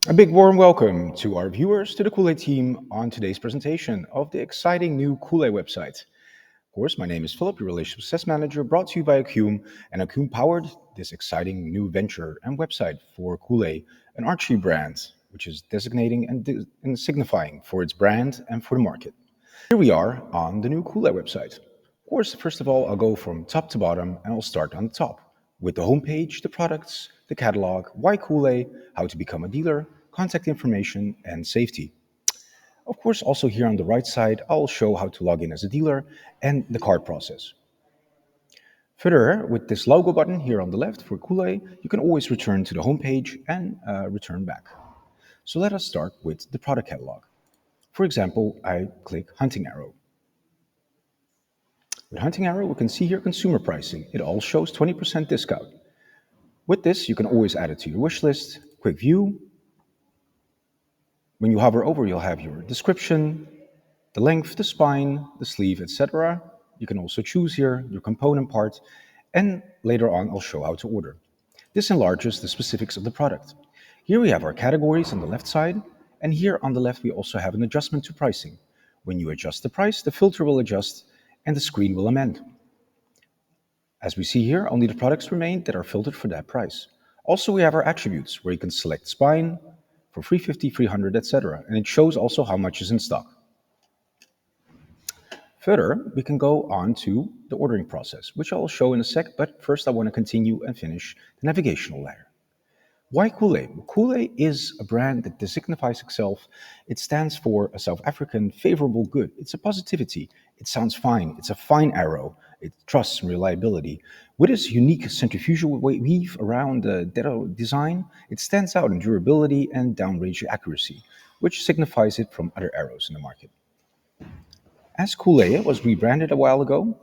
A big warm welcome to our viewers, to the Kuhle team on today's presentation of the exciting new Kuhle website. Of course, my name is Philip, your Relationship Success Manager, brought to you by Acume, and Acume powered this exciting new venture and website for Kuhle, an archery brand, which is designating and signifying for its brand and for the market. Here we are on the new Kuhle website. Of course, first of all, I'll go from top to bottom and I'll start on the top with the homepage, the products, the catalog, why Kuhle, how to become a dealer, contact information, and safety. Of course, also here on the right side, I'll show how to log in as a dealer and the card process. Further, with this logo button here on the left for Kuhle, you can always return to the homepage and return back. So let us start with the product catalog. For example, I click Hunting Arrow. With Hunting Arrow, we can see here consumer pricing. It all shows 20% discount. With this, you can always add it to your wish list. Quick view. When you hover over, you'll have your description, the length, the spine, the sleeve, etc. You can also choose here your component part, and later on I'll show how to order. This enlarges the specifics of the product. Here we have our categories on the left side, and here on the left we also have an adjustment to pricing. When you adjust the price, the filter will adjust and the screen will amend. As we see here, only the products remain that are filtered for that price. Also, we have our attributes, where you can select spine for 350, 300, etc. And it shows also how much is in stock. Further, we can go on to the ordering process, which I'll show in a sec, but first I want to continue and finish the navigational layer. Why Kuhle? Kuhle is a brand that signifies itself. It stands for a South African favorable good. It's a positivity. It sounds fine. It's a fine arrow. It trusts and reliability. With its unique centrifugal weave around the design, it stands out in durability and downrange accuracy, which signifies it from other arrows in the market. As Kuhle was rebranded a while ago,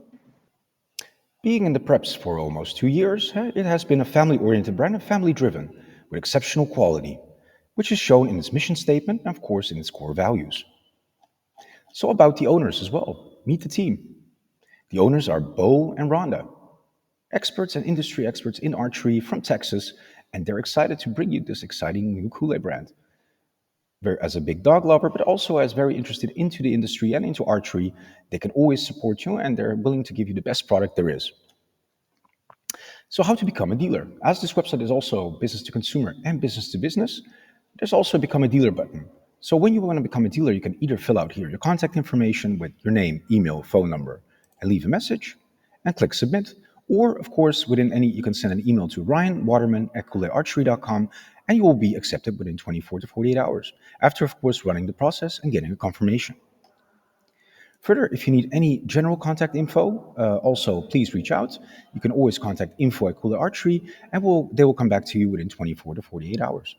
being in the preps for almost 2 years, it has been a family-oriented brand and family-driven, with exceptional quality, which is shown in its mission statement and, of course, in its core values. So about the owners as well. Meet the team. The owners are Bo and Rhonda, experts and industry experts in archery from Texas, and they're excited to bring you this exciting new Kuhle brand. As a big dog lover, but also as very interested into the industry and into archery, they can always support you and they're willing to give you the best product there is. So how to become a dealer? As this website is also business to consumer and business to business, there's also a become a dealer button. So when you want to become a dealer, you can either fill out here your contact information with your name, email, phone number, and leave a message and click submit. Or of course, you can send an email to ryanwaterman@kuhlearchery.com and you will be accepted within 24 to 48 hours. After, of course, running the process and getting a confirmation. Further, if you need any general contact info, also please reach out. You can always contact info@Kuhle Archery, and they will come back to you within 24 to 48 hours.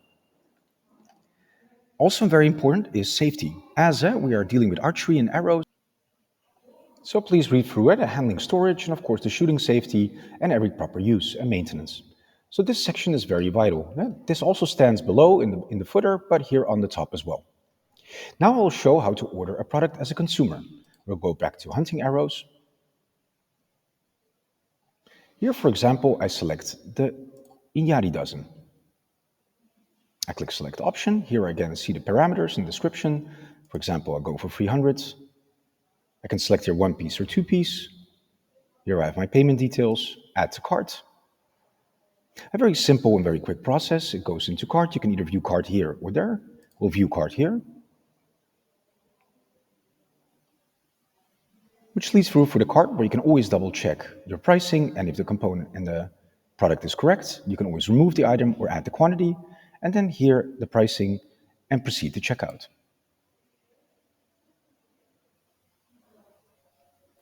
Also very important is safety, as we are dealing with archery and arrows. So please read through it, handling storage, and of course the shooting safety and every proper use and maintenance. So this section is very vital. This also stands below in the footer, but here on the top as well. Now I will show how to order a product as a consumer. We'll go back to hunting arrows. Here, for example, I select the Inyari dozen. I click select option. Here I again see the parameters and description. For example, I'll go for 300. I can select here one piece or two piece. Here I have my payment details, add to cart. A very simple and very quick process. It goes into cart. You can either view cart here or there. We'll view cart here, which leads through for the cart where you can always double check your pricing, and if the component and the product is correct, you can always remove the item or add the quantity, and then here the pricing and proceed to checkout.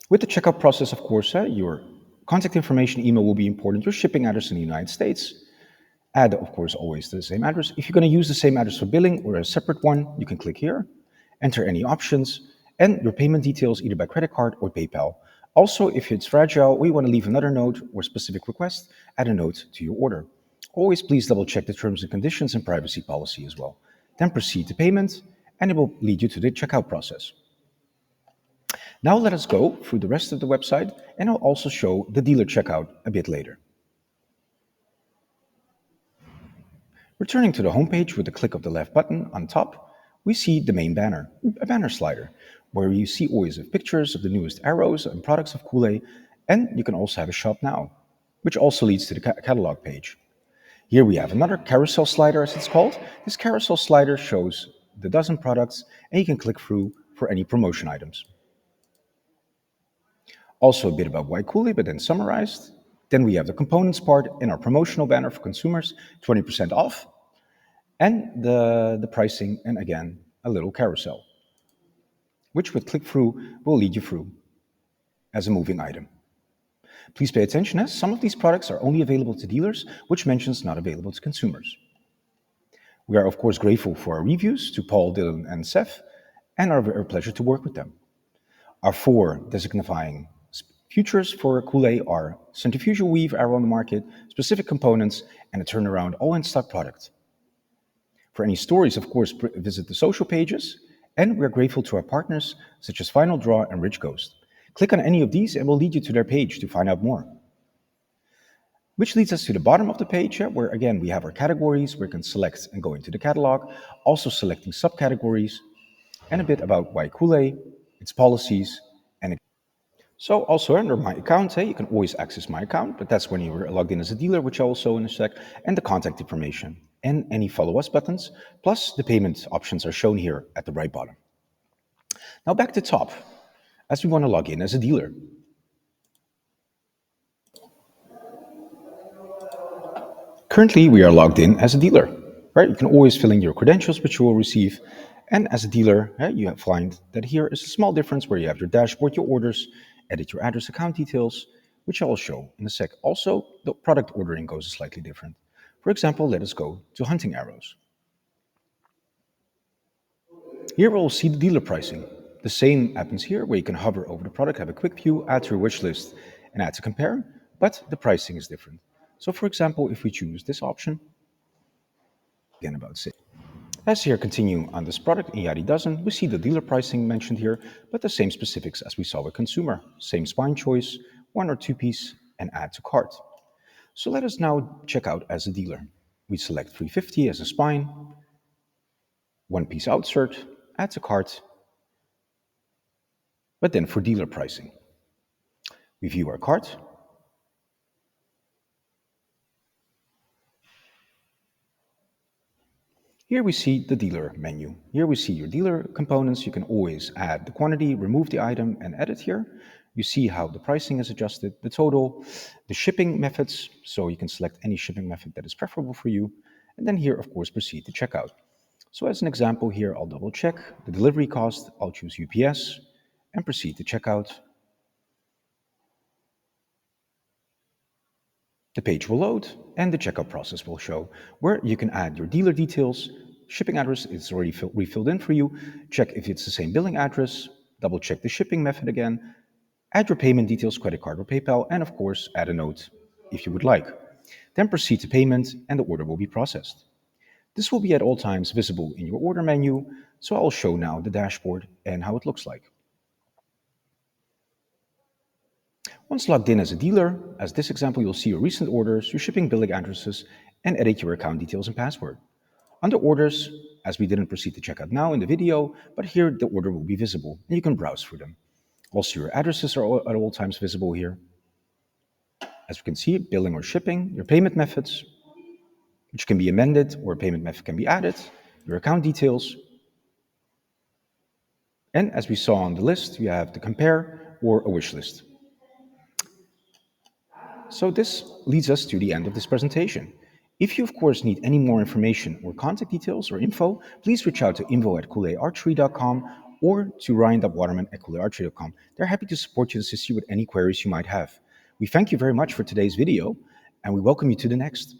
With the checkout process, of course, your contact information, email will be important, your shipping address in the United States. Add, of course, always the same address. If you're going to use the same address for billing or a separate one, you can click here, enter any options, and your payment details either by credit card or PayPal. Also, if it's fragile or you want to leave another note or specific request, add a note to your order. Always please double check the terms and conditions and privacy policy as well. Then proceed to payment, and it will lead you to the checkout process. Now let us go through the rest of the website, and I'll also show the dealer checkout a bit later. Returning to the homepage with a click of the left button on top, we see the main banner, a banner slider, where you see always have pictures of the newest arrows and products of Kuhle, and you can also have a shop now, which also leads to the catalog page. Here we have another carousel slider, as it's called. This carousel slider shows the dozen products, and you can click through for any promotion items. Also a bit about why Kuhle, but then summarized. Then we have the components part in our promotional banner for consumers, 20% off, and the pricing, and again, a little carousel, which with click through will lead you through as a moving item. Please pay attention as some of these products are only available to dealers, which mentions not available to consumers. We are, of course, grateful for our reviews to Paul, Dylan, and Seth, and our pleasure to work with them. Our four dignifying futures for Kuhle are centrifugal weave arrow on the market, specific components, and a turnaround all in stock product. For any stories, of course, visit the social pages, and we're grateful to our partners such as Final Draw and Rich Ghost. Click on any of these and we'll lead you to their page to find out more. Which leads us to the bottom of the page, where again we have our categories where you can select and go into the catalog, also selecting subcategories, and a bit about why Kuhle, its policies, and so also under my account, you can always access my account, but that's when you're logged in as a dealer, which I'll also in a sec, and the contact information, and any follow us buttons, plus the payment options are shown here at the right bottom. Now back to top, as we want to log in as a dealer. Currently, we are logged in as a dealer, right? You can always fill in your credentials, which you will receive. And as a dealer, you find that here is a small difference where you have your dashboard, your orders, edit your address account details, which I will show in a sec. Also, the product ordering goes slightly different. For example, let us go to hunting arrows. Here we'll see the dealer pricing. The same happens here, where you can hover over the product, have a quick view, add to your wish list, and add to compare, but the pricing is different. So for example, if we choose this option, again about sale. As here continue on this product in Yadi Dozen, we see the dealer pricing mentioned here, but the same specifics as we saw with consumer. Same spine choice, 1 or 2 piece, and add to cart. So let us now check out as a dealer. We select 350 as a spine, 1 piece outsert, add to cart, but then for dealer pricing. We view our cart. Here we see the dealer menu. Here we see your dealer components. You can always add the quantity, remove the item, and edit here. You see how the pricing is adjusted, the total, the shipping methods, so you can select any shipping method that is preferable for you. And then here, of course, proceed to checkout. So as an example here, I'll double check the delivery cost. I'll choose UPS and proceed to checkout. The page will load and the checkout process will show where you can add your dealer details. Shipping address is already refilled in for you. Check if it's the same billing address. Double check the shipping method again. Add your payment details, credit card or PayPal, and of course, add a note if you would like. Then proceed to payment and the order will be processed. This will be at all times visible in your order menu, so I'll show now the dashboard and how it looks like. Once logged in as a dealer, as this example, you'll see your recent orders, your shipping billing addresses, and edit your account details and password. Under orders, as we didn't proceed to checkout now in the video, but here the order will be visible and you can browse through them. Also, your addresses are at all times visible here. As we can see, billing or shipping, your payment methods, which can be amended or a payment method can be added, your account details. And as we saw on the list, you have the compare or a wish list. So this leads us to the end of this presentation. If you, of course, need any more information or contact details or info, please reach out to info@kuhlearchery.com or to ryan.waterman@kuhlearchery.com. They're happy to support you and assist you with any queries you might have. We thank you very much for today's video, and we welcome you to the next.